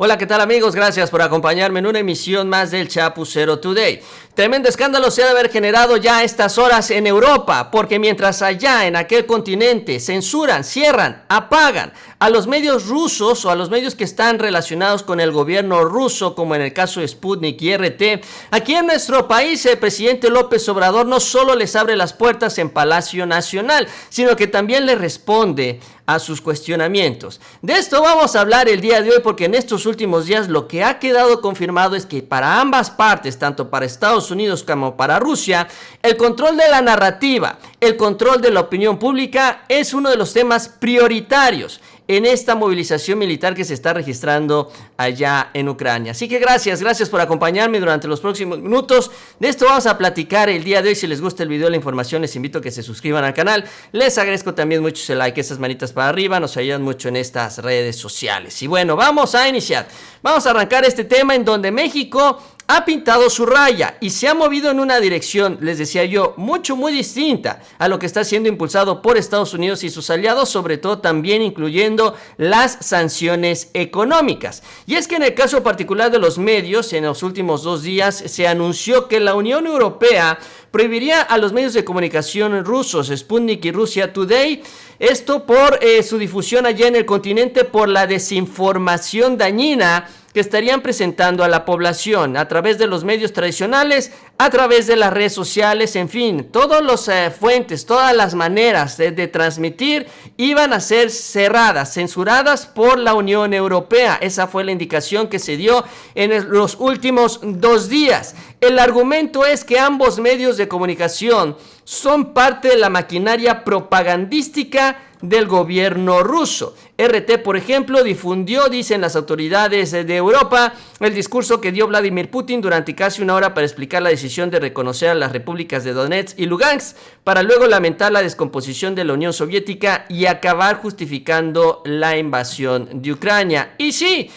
Hola, ¿qué tal amigos? Gracias por acompañarme en una emisión más del Chapucero Today. Tremendo escándalo se ha de haber generado ya a estas horas en Europa, porque mientras allá en aquel continente censuran, cierran, apagan a los medios rusos o a los medios que están relacionados con el gobierno ruso, como en el caso de Sputnik y RT, aquí en nuestro país el presidente López Obrador no solo les abre las puertas en Palacio Nacional, sino que también le responde a sus cuestionamientos. De esto vamos a hablar el día de hoy, porque en estos últimos días lo que ha quedado confirmado es que para ambas partes, tanto para Estados Unidos como para Rusia, el control de la narrativa, el control de la opinión pública es uno de los temas prioritarios en esta movilización militar que se está registrando allá en Ucrania. Así que gracias por acompañarme durante los próximos minutos. De esto vamos a platicar el día de hoy. Si les gusta el video, la información, les invito a que se suscriban al canal. Les agradezco también mucho ese like, esas manitas para arriba, nos ayudan mucho en estas redes sociales. Y bueno, vamos a iniciar. Vamos a arrancar este tema en donde México ha pintado su raya y se ha movido en una dirección, les decía yo, muy distinta a lo que está siendo impulsado por Estados Unidos y sus aliados, sobre todo también incluyendo las sanciones económicas. Y es que en el caso particular de los medios, en los últimos 2 días se anunció que la Unión Europea prohibiría a los medios de comunicación rusos, Sputnik y Russia Today, esto por su difusión allá en el continente por la desinformación dañina que estarían presentando a la población a través de los medios tradicionales, a través de las redes sociales, en fin, todas las fuentes, todas las maneras de transmitir iban a ser cerradas, censuradas por la Unión Europea. Esa fue la indicación que se dio en los últimos 2 días. El argumento es que ambos medios de comunicación son parte de la maquinaria propagandística del gobierno ruso. RT, por ejemplo, difundió, dicen las autoridades de Europa, el discurso que dio Vladimir Putin durante casi 1 hora para explicar la decisión de reconocer a las repúblicas de Donetsk y Lugansk, para luego lamentar la descomposición de la Unión Soviética y acabar justificando la invasión de Ucrania. Y sí,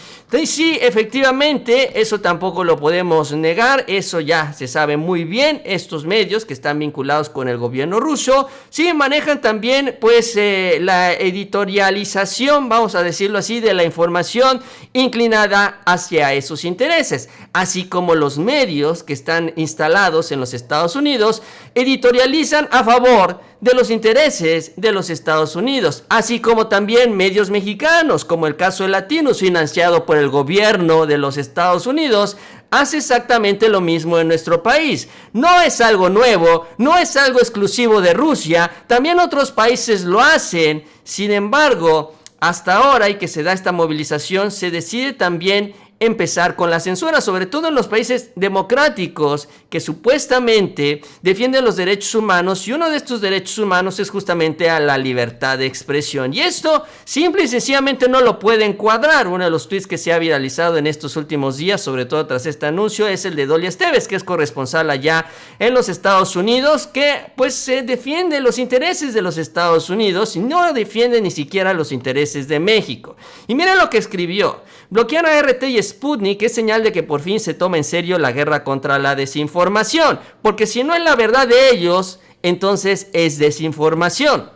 efectivamente, eso tampoco lo podemos negar, eso ya se sabe muy bien. Estos medios que están vinculados con el gobierno ruso, sí manejan también pues la editorialización, vamos a decirlo así, de la información inclinada hacia esos intereses, así como los medios que están instalados en los Estados Unidos editorializan a favor de los intereses de los Estados Unidos, así como también medios mexicanos, como el caso de Latinos, financiado por el gobierno de los Estados Unidos, hace exactamente lo mismo en nuestro país. No es algo nuevo, no es algo exclusivo de Rusia, también otros países lo hacen. Sin embargo, hasta ahora y que se da esta movilización, se decide también empezar con la censura, sobre todo en los países democráticos que supuestamente defienden los derechos humanos, y uno de estos derechos humanos es justamente a la libertad de expresión. Y esto simple y sencillamente no lo pueden cuadrar. Uno de los tweets que se ha viralizado en estos últimos días, sobre todo tras este anuncio, es el de Dolly Esteves, que es corresponsal allá en los Estados Unidos, que pues defiende los intereses de los Estados Unidos y no defiende ni siquiera los intereses de México. Y miren lo que escribió: bloquean a RT y Sputnik es señal de que por fin se toma en serio la guerra contra la desinformación, porque si no es la verdad de ellos, entonces es desinformación.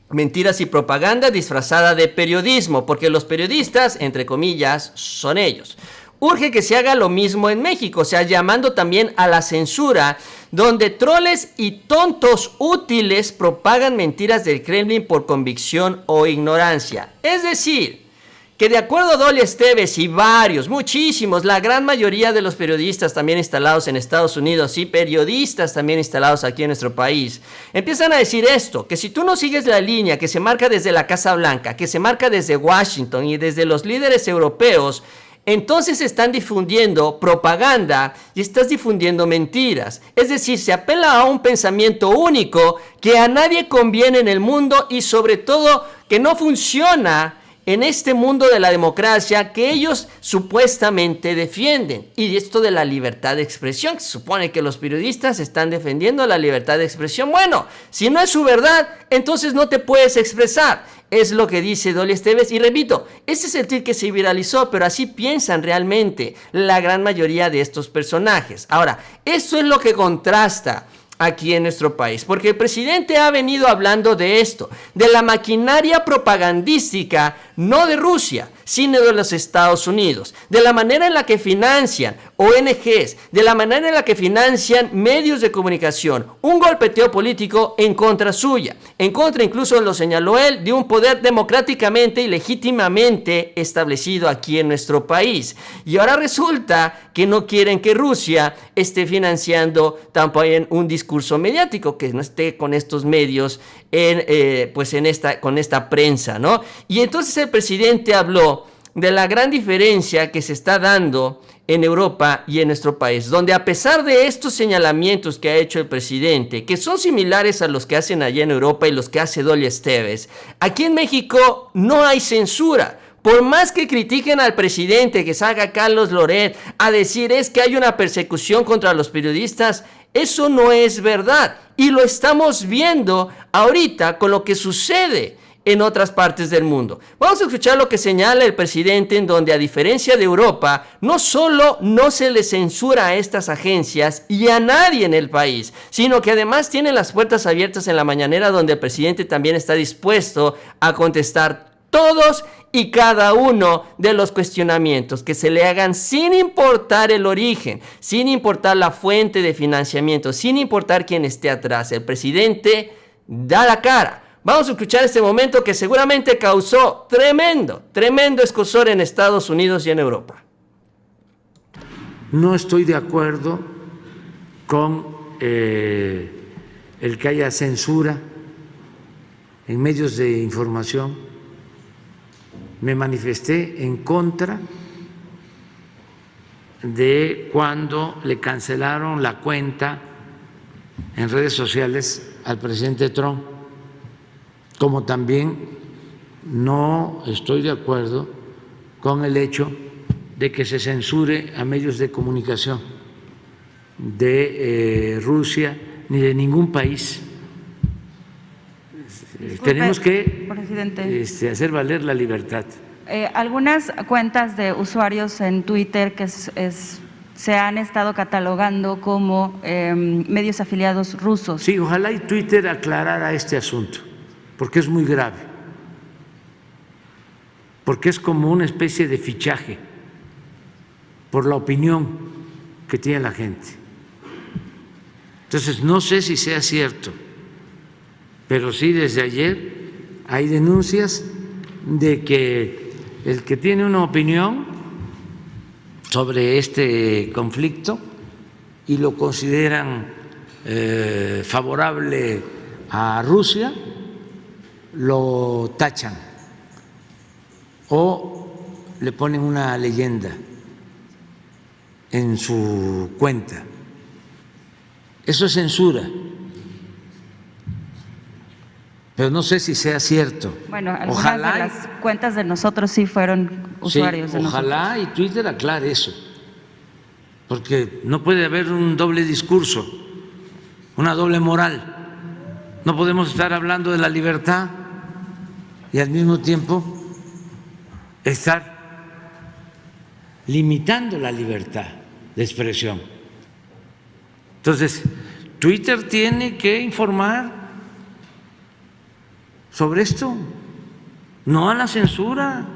Mentiras y propaganda disfrazada de periodismo, porque los periodistas, entre comillas, son ellos. Urge que se haga lo mismo en México, o sea, llamando también a la censura, donde troles y tontos útiles propagan mentiras del Kremlin por convicción o ignorancia. Es decir, que de acuerdo a Dolly Esteves y varios, muchísimos, la gran mayoría de los periodistas también instalados en Estados Unidos y periodistas también instalados aquí en nuestro país, empiezan a decir esto: que si tú no sigues la línea que se marca desde la Casa Blanca, que se marca desde Washington y desde los líderes europeos, entonces están difundiendo propaganda y estás difundiendo mentiras. Es decir, se apela a un pensamiento único que a nadie conviene en el mundo y sobre todo que no funciona en este mundo de la democracia que ellos supuestamente defienden. Y esto de la libertad de expresión, se supone que los periodistas están defendiendo la libertad de expresión. Bueno, si no es su verdad, entonces no te puedes expresar. Es lo que dice Dolly Esteves. Y repito, ese es el tweet que se viralizó, pero así piensan realmente la gran mayoría de estos personajes. Ahora, esto es lo que contrasta aquí en nuestro país, porque el presidente ha venido hablando de esto, de la maquinaria propagandística, no de Rusia, sino de los Estados Unidos, de la manera en la que financian ONGs, de la manera en la que financian medios de comunicación, un golpeteo político en contra suya, en contra, incluso lo señaló él, de un poder democráticamente y legítimamente establecido aquí en nuestro país. Y ahora resulta que no quieren que Rusia esté financiando también un discurso mediático, que no esté con estos medios con esta prensa, ¿no? Y entonces el presidente habló de la gran diferencia que se está dando en Europa y en nuestro país, donde a pesar de estos señalamientos que ha hecho el presidente, que son similares a los que hacen allá en Europa y los que hace Dolia Esteves, aquí en México no hay censura. Por más que critiquen al presidente, que salga Carlos Loret a decir es que hay una persecución contra los periodistas, eso no es verdad. Y lo estamos viendo ahorita con lo que sucede en otras partes del mundo. Vamos a escuchar lo que señala el presidente, en donde, a diferencia de Europa, no solo no se le censura a estas agencias y a nadie en el país, sino que además tiene las puertas abiertas en la mañanera, donde el presidente también está dispuesto a contestar todos y cada uno de los cuestionamientos que se le hagan, sin importar el origen, sin importar la fuente de financiamiento, sin importar quién esté atrás. El presidente da la cara. Vamos a escuchar este momento que seguramente causó tremendo escozor en Estados Unidos y en Europa. No estoy de acuerdo con el que haya censura en medios de información. Me manifesté en contra de cuando le cancelaron la cuenta en redes sociales al presidente Trump, como también no estoy de acuerdo con el hecho de que se censure a medios de comunicación de Rusia ni de ningún país. Disculpe, tenemos que hacer valer la libertad. Algunas cuentas de usuarios en Twitter que se han estado catalogando como medios afiliados rusos. Sí, ojalá y Twitter aclarara este asunto, porque es muy grave, porque es como una especie de fichaje por la opinión que tiene la gente. Entonces, no sé si sea cierto, pero sí, desde ayer hay denuncias de que el que tiene una opinión sobre este conflicto y lo consideran favorable a Rusia, lo tachan o le ponen una leyenda en su cuenta. Eso es censura. Pero no sé si sea cierto. Bueno, algunas de las cuentas de nosotros sí fueron usuarios de nosotros. Ojalá y Twitter aclare eso, porque no puede haber un doble discurso, una doble moral. No podemos estar hablando de la libertad y al mismo tiempo estar limitando la libertad de expresión. Entonces, Twitter tiene que informar sobre esto, no a la censura.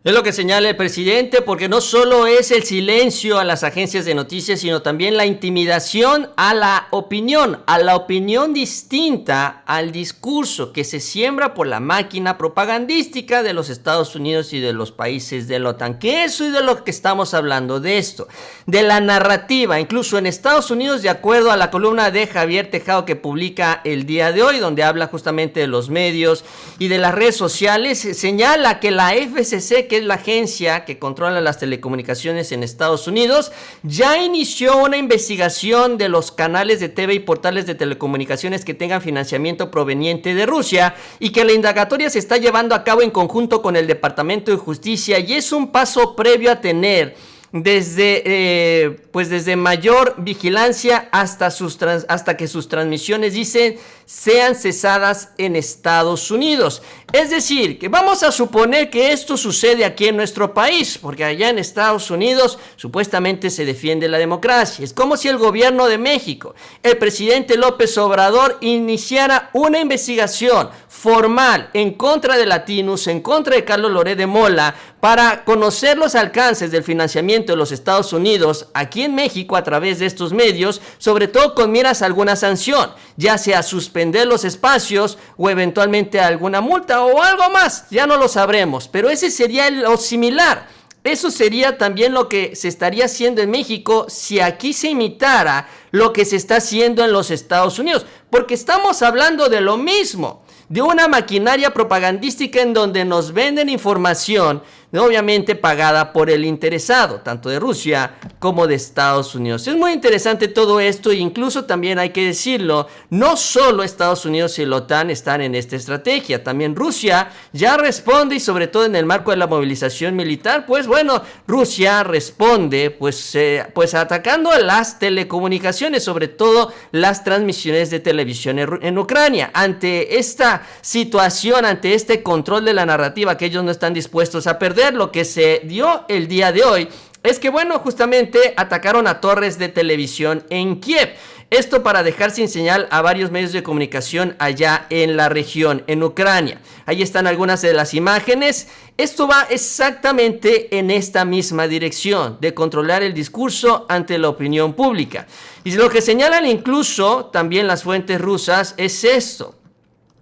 Es lo que señala el presidente, porque no solo es el silencio a las agencias de noticias, sino también la intimidación a la opinión distinta al discurso que se siembra por la máquina propagandística de los Estados Unidos y de los países de la OTAN. Que eso es de lo que estamos hablando, de esto, de la narrativa. Incluso en Estados Unidos, de acuerdo a la columna de Javier Tejado que publica el día de hoy, donde habla justamente de los medios y de las redes sociales, señala que la FCC, que es la agencia que controla las telecomunicaciones en Estados Unidos, ya inició una investigación de los canales de TV y portales de telecomunicaciones que tengan financiamiento proveniente de Rusia, y que la indagatoria se está llevando a cabo en conjunto con el Departamento de Justicia, y es un paso previo a tener desde mayor vigilancia hasta que sus transmisiones, dicen, sean cesadas en Estados Unidos. Es decir, que vamos a suponer que esto sucede aquí en nuestro país, porque allá en Estados Unidos supuestamente se defiende la democracia. Es como si el gobierno de México, el presidente López Obrador, iniciara una investigación formal en contra de Latinus, en contra de Carlos Loret de Mola, para conocer los alcances del financiamiento de los Estados Unidos aquí en México a través de estos medios, sobre todo con miras a alguna sanción, ya sea suspender los espacios o eventualmente alguna multa o algo más, ya no lo sabremos, pero ese sería lo similar. Eso sería también lo que se estaría haciendo en México si aquí se imitara lo que se está haciendo en los Estados Unidos, porque estamos hablando de lo mismo, de una maquinaria propagandística en donde nos venden información, obviamente pagada por el interesado, tanto de Rusia como de Estados Unidos. Es muy interesante todo esto, e incluso también hay que decirlo, no solo Estados Unidos y la OTAN están en esta estrategia, también Rusia ya responde, y sobre todo en el marco de la movilización militar, pues bueno, Rusia responde pues atacando a las telecomunicaciones, sobre todo las transmisiones de televisión en Ucrania. Ante esta situación, ante este control de la narrativa que ellos no están dispuestos a perder, lo que se dio el día de hoy es que, bueno, justamente atacaron a torres de televisión en Kiev. Esto para dejar sin señal a varios medios de comunicación allá en la región, en Ucrania. Ahí están algunas de las imágenes. Esto va exactamente en esta misma dirección, de controlar el discurso ante la opinión pública. Y lo que señalan incluso también las fuentes rusas es esto.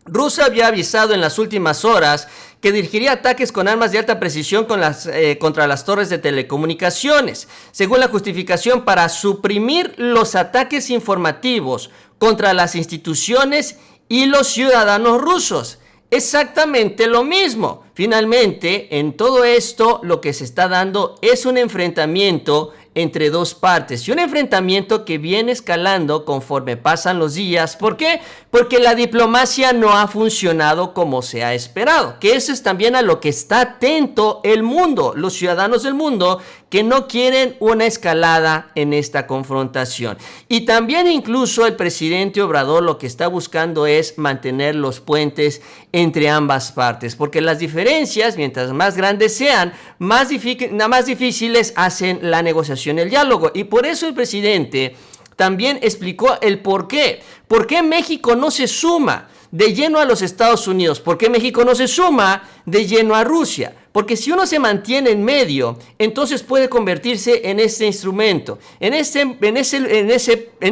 Rusia había avisado en las últimas horas que dirigiría ataques con armas de alta precisión contra las torres de telecomunicaciones, según la justificación para suprimir los ataques informativos contra las instituciones y los ciudadanos rusos. Exactamente lo mismo. Finalmente, en todo esto, lo que se está dando es un enfrentamiento entre dos partes, y un enfrentamiento que viene escalando conforme pasan los días. ¿Por qué? Porque la diplomacia no ha funcionado como se ha esperado, que eso es también a lo que está atento el mundo, los ciudadanos del mundo, que no quieren una escalada en esta confrontación. Y también incluso el presidente Obrador lo que está buscando es mantener los puentes entre ambas partes, porque las diferencias, mientras más grandes sean, más difíciles hacen la negociación, el diálogo. Y por eso el presidente también explicó el por qué. ¿Por qué México no se suma de lleno a los Estados Unidos? ¿Por qué México no se suma de lleno a Rusia? Porque si uno se mantiene en medio, entonces puede convertirse en este instrumento, en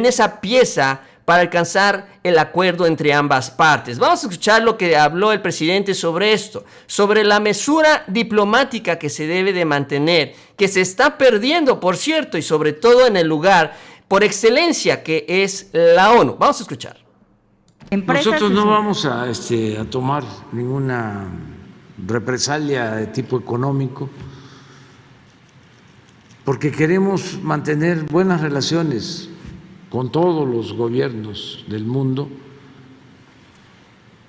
esa pieza para alcanzar el acuerdo entre ambas partes. Vamos a escuchar lo que habló el presidente sobre esto, sobre la mesura diplomática que se debe de mantener, que se está perdiendo, por cierto, y sobre todo en el lugar por excelencia que es la ONU. Vamos a escuchar. Nosotros no vamos a tomar ninguna represalia de tipo económico, porque queremos mantener buenas relaciones con todos los gobiernos del mundo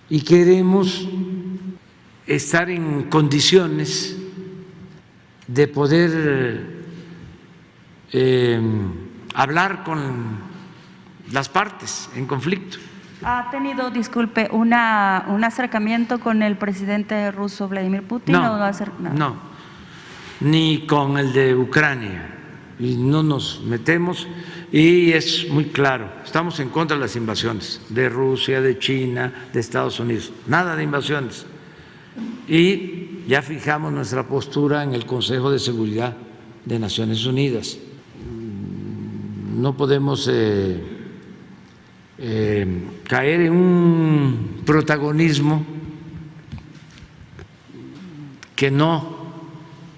y queremos estar en condiciones de poder hablar con las partes en conflicto. ¿Ha tenido, disculpe, un acercamiento con el presidente ruso Vladimir Putin? No, ni con el de Ucrania, y no nos metemos, y es muy claro, estamos en contra de las invasiones de Rusia, de China, de Estados Unidos, nada de invasiones. Y ya fijamos nuestra postura en el Consejo de Seguridad de Naciones Unidas. No podemos caer en un protagonismo que no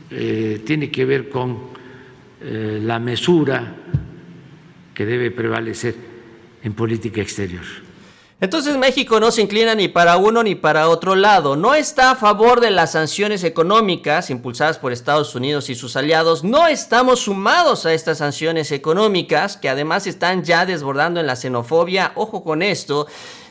tiene que ver con la mesura que debe prevalecer en política exterior. Entonces México no se inclina ni para uno ni para otro lado, no está a favor de las sanciones económicas impulsadas por Estados Unidos y sus aliados, no estamos sumados a estas sanciones económicas que además están ya desbordando en la xenofobia, ojo con esto,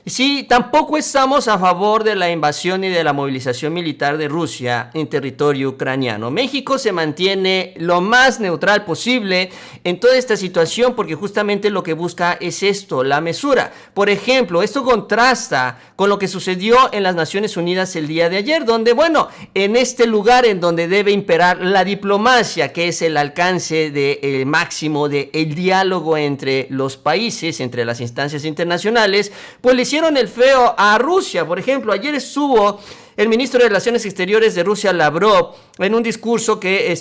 Sí, tampoco estamos a favor de la invasión y de la movilización militar de Rusia en territorio ucraniano. México se mantiene lo más neutral posible en toda esta situación porque justamente lo que busca es esto, la mesura. Por ejemplo, esto contrasta con lo que sucedió en las Naciones Unidas el día de ayer, donde, bueno, en este lugar en donde debe imperar la diplomacia, que es el alcance máximo del diálogo entre los países, entre las instancias internacionales, pues le hicieron el feo a Rusia. Por ejemplo, ayer estuvo el ministro de Relaciones Exteriores de Rusia, Lavrov, en un discurso que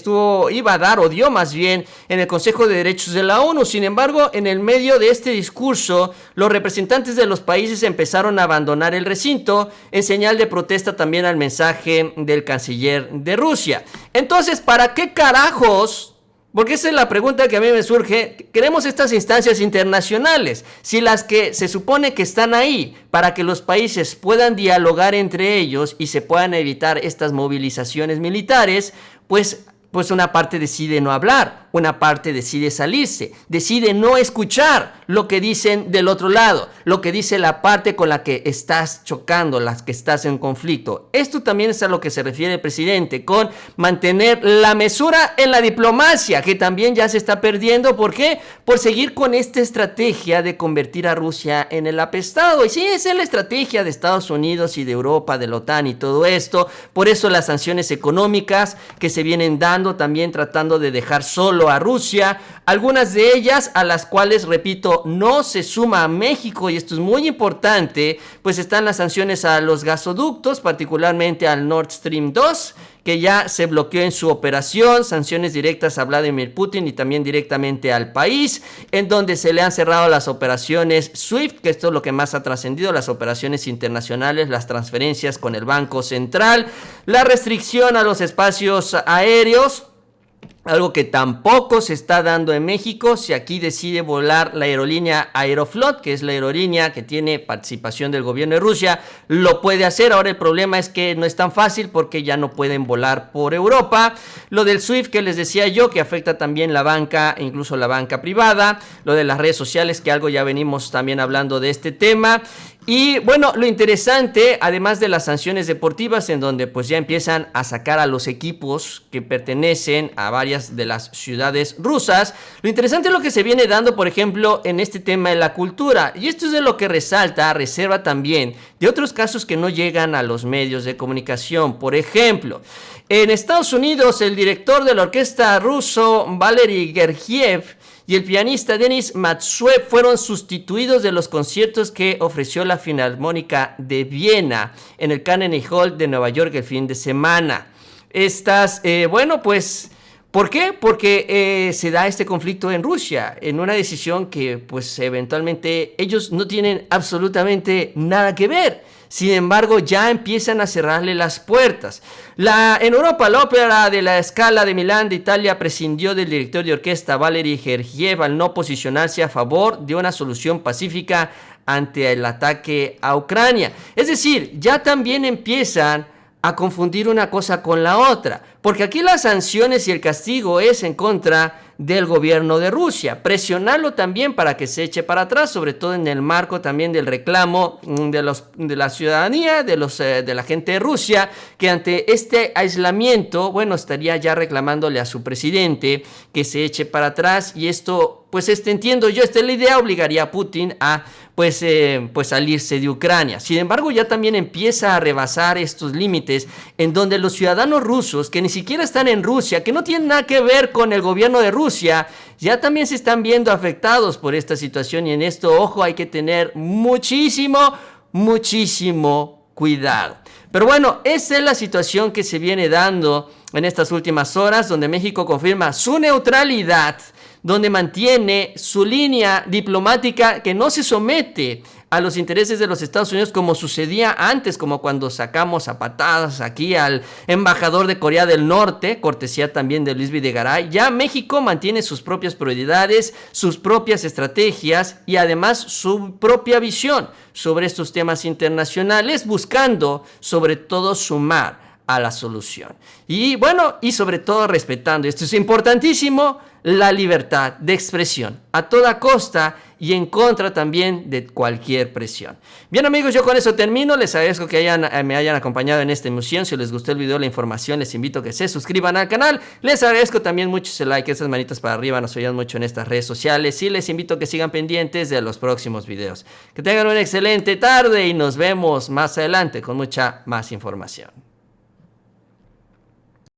iba a dar, o dio más bien, en el Consejo de Derechos de la ONU. Sin embargo, en el medio de este discurso, los representantes de los países empezaron a abandonar el recinto en señal de protesta también al mensaje del canciller de Rusia. Entonces, ¿para qué carajos? Porque esa es la pregunta que a mí me surge. Queremos estas instancias internacionales, si las que se supone que están ahí para que los países puedan dialogar entre ellos y se puedan evitar estas movilizaciones militares, pues una parte decide no hablar, una parte decide salirse, decide no escuchar lo que dicen del otro lado, lo que dice la parte con la que estás chocando, las que estás en conflicto. Esto también es a lo que se refiere el presidente, con mantener la mesura en la diplomacia, que también ya se está perdiendo. ¿Por qué? Por seguir con esta estrategia de convertir a Rusia en el apestado. Y sí, esa es la estrategia de Estados Unidos y de Europa, de la OTAN y todo esto. Por eso las sanciones económicas que se vienen dando, también tratando de dejar solo a Rusia, algunas de ellas a las cuales, repito, no se suma a México, y esto es muy importante, pues están las sanciones a los gasoductos, particularmente al Nord Stream 2, que ya se bloqueó en su operación, sanciones directas a Vladimir Putin y también directamente al país, en donde se le han cerrado las operaciones SWIFT, que esto es lo que más ha trascendido, las operaciones internacionales, las transferencias con el Banco Central, la restricción a los espacios aéreos, algo que tampoco se está dando en México. Si aquí decide volar la aerolínea Aeroflot, que es la aerolínea que tiene participación del gobierno de Rusia, lo puede hacer. Ahora el problema es que no es tan fácil porque ya no pueden volar por Europa. Lo del SWIFT que les decía yo, que afecta también la banca, incluso la banca privada. Lo de las redes sociales, que algo ya venimos también hablando de este tema. Y bueno, lo interesante, además de las sanciones deportivas, en donde pues ya empiezan a sacar a los equipos que pertenecen a varias de las ciudades rusas, lo interesante es lo que se viene dando, por ejemplo, en este tema de la cultura. Y esto es de lo que reserva también de otros casos que no llegan a los medios de comunicación. Por ejemplo, en Estados Unidos, el director de la orquesta ruso, Valery Gergiev, y el pianista Denis Matsuev fueron sustituidos de los conciertos que ofreció la Filarmónica de Viena en el Carnegie Hall de Nueva York el fin de semana. ¿Por qué? Porque se da este conflicto en Rusia, en una decisión que pues eventualmente ellos no tienen absolutamente nada que ver. Sin embargo, ya empiezan a cerrarle las puertas. En Europa, la Ópera de la Scala de Milán de Italia prescindió del director de orquesta Valery Gergiev al no posicionarse a favor de una solución pacífica ante el ataque a Ucrania. Es decir, ya también empiezan a confundir una cosa con la otra, porque aquí las sanciones y el castigo es en contra del gobierno de Rusia, presionarlo también para que se eche para atrás, sobre todo en el marco también del reclamo de la ciudadanía, de la gente de Rusia, que ante este aislamiento, estaría ya reclamándole a su presidente que se eche para atrás. Y esto, entiendo yo, esta es la idea, obligaría a Putin a salirse de Ucrania. Sin embargo, ya también empieza a rebasar estos límites en donde los ciudadanos rusos, que ni siquiera están en Rusia, que no tienen nada que ver con el gobierno de Rusia, ya también se están viendo afectados por esta situación. Y en esto, ojo, hay que tener muchísimo cuidado. Pero bueno, esa es la situación que se viene dando en estas últimas horas, donde México confirma su neutralidad, donde mantiene su línea diplomática, que no se somete a los intereses de los Estados Unidos como sucedía antes, como cuando sacamos a patadas aquí al embajador de Corea del Norte, cortesía también de Luis Videgaray. Ya México mantiene sus propias prioridades, sus propias estrategias y además su propia visión sobre estos temas internacionales, buscando sobre todo sumar a la solución. Y bueno, y sobre todo respetando, esto es importantísimo, la libertad de expresión a toda costa y en contra también de cualquier presión. Bien amigos, yo con eso termino. Les agradezco que me hayan acompañado en esta emisión. Si les gustó el video, la información, les invito a que se suscriban al canal. Les agradezco también mucho ese like, esas manitas para arriba, nos ayudan mucho en estas redes sociales. Y les invito a que sigan pendientes de los próximos videos. Que tengan una excelente tarde y nos vemos más adelante con mucha más información.